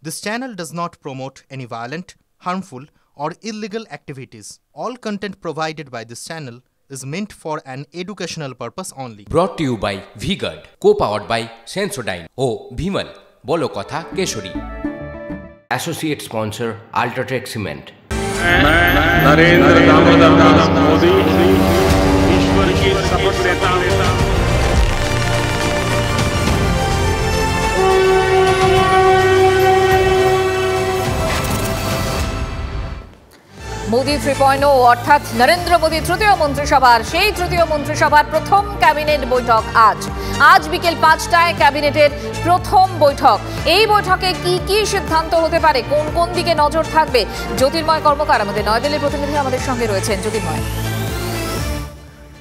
This channel does not promote any violent, harmful, or illegal activities. All content provided by this channel is meant for an educational purpose only. Brought to you by V-Guard, co-powered by Sensodyne O Bhimal বলো কথা Keshari. Associate sponsor Ultratech Cement। मैं नरेंद्र दामोदर दास मोदी ईश्वर की शपथ लेता हूं মোদি 3.0 অর্থাৎ নরেন্দ্র মোদি তৃতীয় মন্ত্রিসভার সেই তৃতীয় মন্ত্রিসভার প্রথম ক্যাবিনেট বৈঠক আজ বিকেল 5টায় ক্যাবিনেটের প্রথম বৈঠক। এই বৈঠকে কি কি সিদ্ধান্ত হতে পারে, কোন কোন দিকে নজর থাকবে, জ্যোতির্ময় কর্মকার আমাদের নয়াদিল্লির প্রতিনিধি আমাদের সঙ্গে রয়েছেন। জ্যোতির্ময়,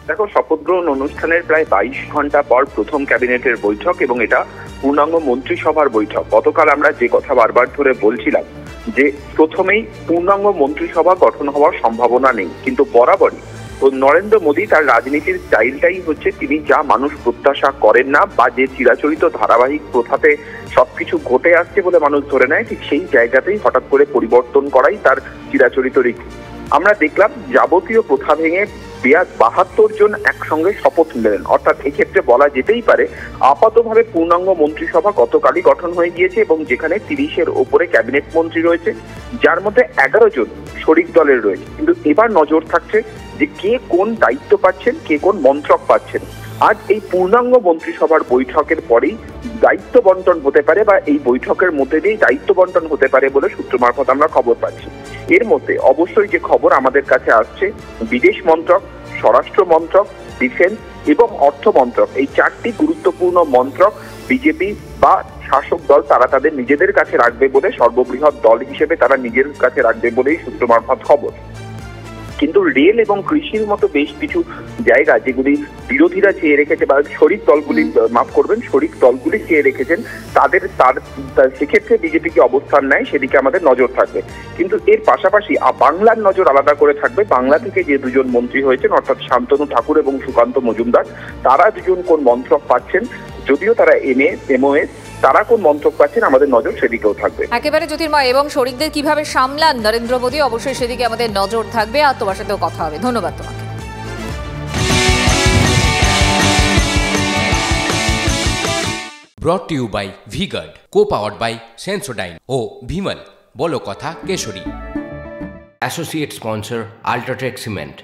দেখো, শপথ গ্রহণ অনুষ্ঠানের প্রায় 22 ঘন্টা পর প্রথম ক্যাবিনেটের বৈঠক এবং এটা পূর্ণাঙ্গ মন্ত্রিসভার বৈঠক। গতকাল আমরা যে কথা বারবার ধরে বলছিলাম যে প্রথমেই পূর্ণাঙ্গ মন্ত্রিসভা গঠন হওয়ার সম্ভাবনা নেই, কিন্তু বরাবরই নরেন্দ্র মোদী তার রাজনীতির স্টাইলটাই হচ্ছে তিনি যা মানুষ প্রত্যাশা করেন না বা যে চিরাচরিত ধারাবাহিক প্রথাতে সবকিছু ঘটে আসছে বলে মানুষ ধরে নেয়, ঠিক সেই জায়গাতেই হঠাৎ করে পরিবর্তন করাই তার চিরাচরিত রীতি। আমরা দেখলাম যাবতীয় প্রথা ভেঙে 72 জন একসঙ্গে শপথ নিলেন, অর্থাৎ এক্ষেত্রে বলা যেতেই পারে আপাতভাবে পূর্ণাঙ্গ মন্ত্রিসভা গতকালই গঠন হয়ে গিয়েছে এবং যেখানে 30-এর ওপরে ক্যাবিনেট মন্ত্রী রয়েছে, যার মধ্যে 11 জন শরিক দলের রয়েছে। কিন্তু এবার নজর থাকছে যে কে কোন দায়িত্ব পাচ্ছেন, কে কোন মন্ত্রক পাচ্ছেন। আজ এই পূর্ণাঙ্গ মন্ত্রিসভার বৈঠকের পরেই দায়িত্ব বন্টন হতে পারে বা এই বৈঠকের মধ্যে দিয়েই দায়িত্ব বন্টন হতে পারে বলে সূত্র মারফত আমরা খবর পাচ্ছি। এর মধ্যে অবশ্যই যে খবর আমাদের কাছে আসছে, বিদেশ মন্ত্রক, স্বরাষ্ট্র মন্ত্রক, ডিফেন্স এবং অর্থ মন্ত্রক, এই 4টি গুরুত্বপূর্ণ মন্ত্রক বিজেপি বা শাসক দল তারা তাদের নিজেদের কাছে রাখবে বলে, সর্ববৃহৎ দল হিসেবে তারা নিজের কাছে রাখবে বলেই সূত্র মারফত খবর। কিন্তু রেল এবং কৃষির মতো বেশ কিছু জায়গা যেগুলি বিরোধীরা চেয়ে রেখেছে বা শরিক দলগুলি চেয়ে রেখেছেন, তার সেক্ষেত্রে বিজেপি কি অবস্থান নেয় সেদিকে আমাদের নজর থাকবে। কিন্তু এর পাশাপাশি বাংলার নজর আলাদা করে থাকবে। বাংলা থেকে যে দুজন মন্ত্রী হয়েছেন অর্থাৎ শান্তনু ঠাকুর এবং সুকান্ত মজুমদার, তারা দুজন কোন মন্ত্রক পাচ্ছেন, যদিও তারা এমওএস, তারা কোন মন্ত্রক পাচ্ছেন আমাদের নজর সেদিকেও থাকবে। একেবারে জ্যোতির্ময়, এবং শরিকদের কিভাবে সামলান নরেন্দ্র মোদী অবশ্যই সেদিকে আমাদের নজর থাকবে, আর তোমার সাথেও কথা হবে। ধন্যবাদ তোমাকে। Brought to you by V-Guard, co-powered by Sensodyne O Bhimal বলো কথা Keshari. Associate sponsor Ultratech Cement।